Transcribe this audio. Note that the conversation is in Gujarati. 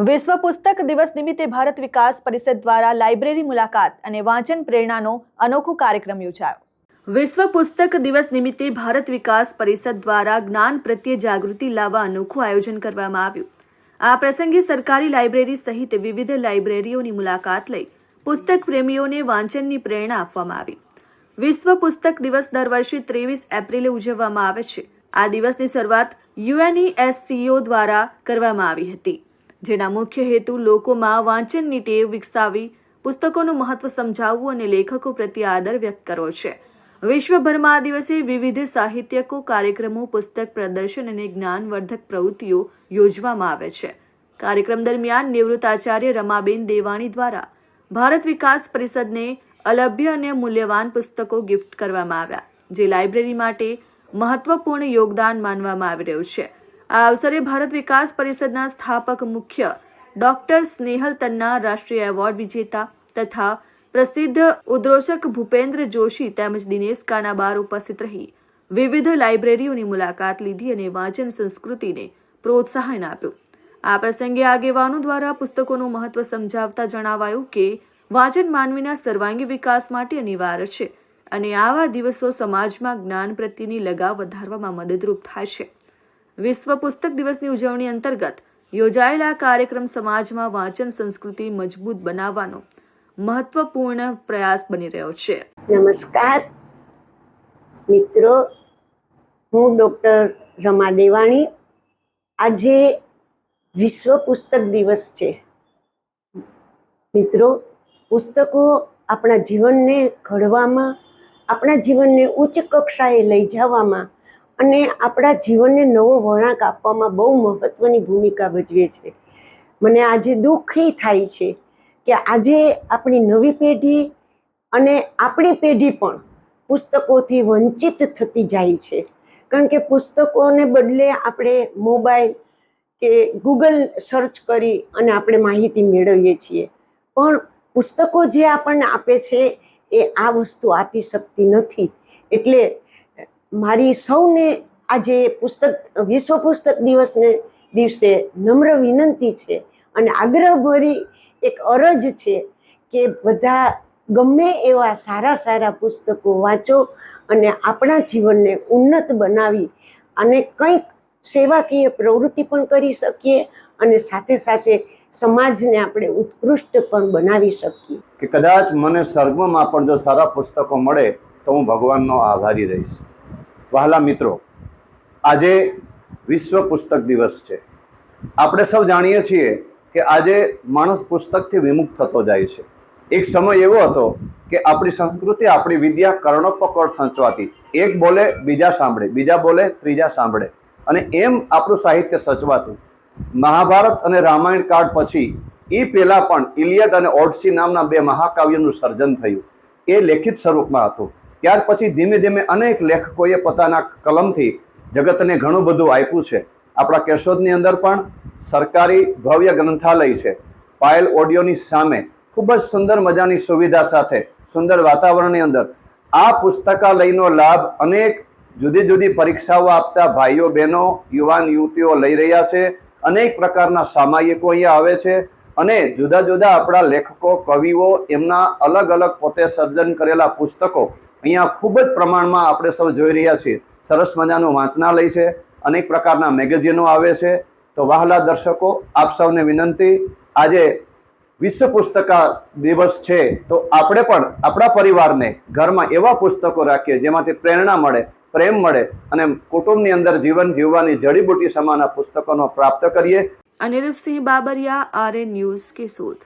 વિશ્વ પુસ્તક દિવસ નિમિત્તે ભારત વિકાસ પરિષદ દ્વારા લાઇબ્રેરી મુલાકાત અને વાંચન પ્રેરણાનો અનોખો કાર્યક્રમ યોજાયો। વિશ્વ પુસ્તક દિવસ નિમિત્તે ભારત વિકાસ પરિષદ દ્વારા જ્ઞાન પ્રત્યે જાગૃતિ લાવવા અનોખું આયોજન કરવામાં આવ્યું। આ પ્રસંગે સરકારી લાઇબ્રેરી સહિત વિવિધ લાઇબ્રેરીઓની મુલાકાત લઈ પુસ્તક પ્રેમીઓને વાંચનની પ્રેરણા આપવામાં આવી। વિશ્વ પુસ્તક દિવસ દર વર્ષે 23 એપ્રિલે ઉજવવામાં આવે છે। આ દિવસની શરૂઆત UNESCO દ્વારા કરવામાં આવી હતી, જેના મુખ્ય હેતુ લોકોમાં વાંચનની ટેવ વિકસાવી, પુસ્તકોનું મહત્વ સમજાવવું અને લેખકો પ્રત્યે આદર વ્યક્ત કરવો છે। વિશ્વભરમાં આ દિવસે વિવિધ સાહિત્યકો કાર્યક્રમો, પુસ્તક પ્રદર્શન અને જ્ઞાનવર્ધક પ્રવૃત્તિઓ યોજવામાં આવે છે। કાર્યક્રમ દરમિયાન નિવૃત્ત આચાર્ય રમાબેન દેવાણી દ્વારા ભારત વિકાસ પરિષદને અલભ્ય અને મૂલ્યવાન પુસ્તકો ગિફ્ટ કરવામાં આવ્યા, જે લાઇબ્રેરી માટે મહત્વપૂર્ણ યોગદાન માનવામાં આવી રહ્યું છે। આ અવસરે ભારત વિકાસ પરિષદના સ્થાપક મુખ્ય ડોક્ટર સ્નેહલ તન્ના, રાષ્ટ્રીય એવોર્ડ વિજેતા તથા પ્રસિદ્ધ ઉદ્ઘોષક ભૂપેન્દ્ર જોશી તેમજ દિનેશ કાનાબાર ઉપસ્થિત રહી વિવિધ લાઇબ્રેરીઓની મુલાકાત લીધી અને વાંચન સંસ્કૃતિને પ્રોત્સાહન આપ્યું। આ પ્રસંગે આગેવાનો દ્વારા પુસ્તકોનું મહત્વ સમજાવતા જણાવાયું કે વાંચન માનવીના સર્વાંગી વિકાસ માટે અનિવાર્ય છે અને આવા દિવસો સમાજમાં જ્ઞાન પ્રત્યેની લગાવ વધારવામાં મદદરૂપ થાય છે। વિશ્વ પુસ્તક દિવસની ઉજવણી અંતર્ગત યોજાયેલા કાર્યક્રમ સમાજમાં વાંચન સંસ્કૃતિ મજબૂત બનાવવાનો મહત્વપૂર્ણ પ્રયાસ બની રહ્યો છે। નમસ્કાર મિત્રો, હું ડૉક્ટર રમા દેવાણી। આજે વિશ્વ પુસ્તક દિવસ છે। મિત્રો, પુસ્તકો આપણા જીવનને ઘડવામાં, આપણા જીવનને ઉચ્ચ કક્ષાએ લઈ જવામાં અને આપણા જીવનને નવો વળાંક આપવામાં બહુ મહત્ત્વની ભૂમિકા ભજવે છે। મને આજે દુઃખ એ થાય છે કે આજે આપણી નવી પેઢી અને આપણી પેઢી પણ પુસ્તકોથી વંચિત થતી જાય છે, કારણ કે પુસ્તકોને બદલે આપણે મોબાઈલ કે ગૂગલ સર્ચ કરી અને આપણે માહિતી મેળવીએ છીએ, પણ પુસ્તકો જે આપણને આપે છે એ આ વસ્તુ આપી શકતી નથી। એટલે મારી સૌને આજે વિશ્વ પુસ્તક દિવસને દિવસે નમ્ર વિનંતી છે અને આગ્રહભરી એક અરજ છે કે બધા ગમે એવા સારા સારા પુસ્તકો વાંચો અને આપણા જીવનને ઉન્નત બનાવી અને કંઈક સેવાકીય પ્રવૃત્તિ પણ કરી શકીએ અને સાથે સાથે સમાજને આપણે ઉત્કૃષ્ટ પણ બનાવી શકીએ। કે કદાચ મને સ્વર્ગમાં પણ જો સારા પુસ્તકો મળે તો હું ભગવાનનો આભારી રહીશ। વહાલા મિત્રો, આજે વિશ્વ પુસ્તક દિવસ છે। આપણે સૌ જાણીએ છીએ કે આજે માણસ પુસ્તકથી વિમુખ થતો જાય છે। એક સમય એવો હતો કે આપણી સંસ્કૃતિ, આપણી વિદ્યા કર્ણોપકર્ણ સચવાતી, એક બોલે બીજા સાંભળે, બીજા બોલે ત્રીજા સાંભળે, અને એમ આપણું સાહિત્ય સચવાતું। મહાભારત અને રામાયણ કાળ પછી એ પહેલાં પણ ઇલિયડ અને ઓડિસી નામના 2 મહાકાવ્યોનું સર્જન થયું। એ લેખિત સ્વરૂપમાં હતું। ત્યાર પછી ધીમે ધીમે અનેક લેખકોએ પોતાના કલમથી જગતને ઘણું બધું આપ્યું છે। આપણા કેશોદની અંદર પણ સરકારી ભવ્ય ગ્રંથાલય છે। પાયલ ઓડિયોની સામે ખૂબ જ સુંદર મજાની સુવિધા સાથે સુંદર વાતાવરણની અંદર આ પુસ્તકાલયનો લાભ અનેક જુદી જુદી પરીક્ષાઓ આપતા ભાઈઓ, બહેનો, યુવાન યુવતીઓ લઈ રહ્યા છે। અનેક પ્રકારના સામાયિકો અહીંયા આવે છે અને જુદા જુદા આપણા લેખકો, કવિઓ, એમના અલગ અલગ પોતે સર્જન કરેલા પુસ્તકો અહીંયા ખૂબ જ પ્રમાણમાં આપણે સૌ જોઈ રહ્યા છીએ। સરસ મજાનું વાંચનાલય છે, અનેક પ્રકારના મેગેઝિનો આવે છે। તો વહાલા દર્શકો, આપ સૌને વિનંતી, આજે વિશ્વ પુસ્તક દિવસ છે તો આપણે પણ આપણા પરિવારને ઘરમાં એવા પુસ્તકો રાખીએ જેમાંથી પ્રેરણા મળે, પ્રેમ મળે અને કુટુંબની અંદર જીવન જીવવાની જડીબુટી સમાન પુસ્તકોનો પ્રાપ્ત કરીએ। Aniruddhsinh Babariya, RN news, Keshod.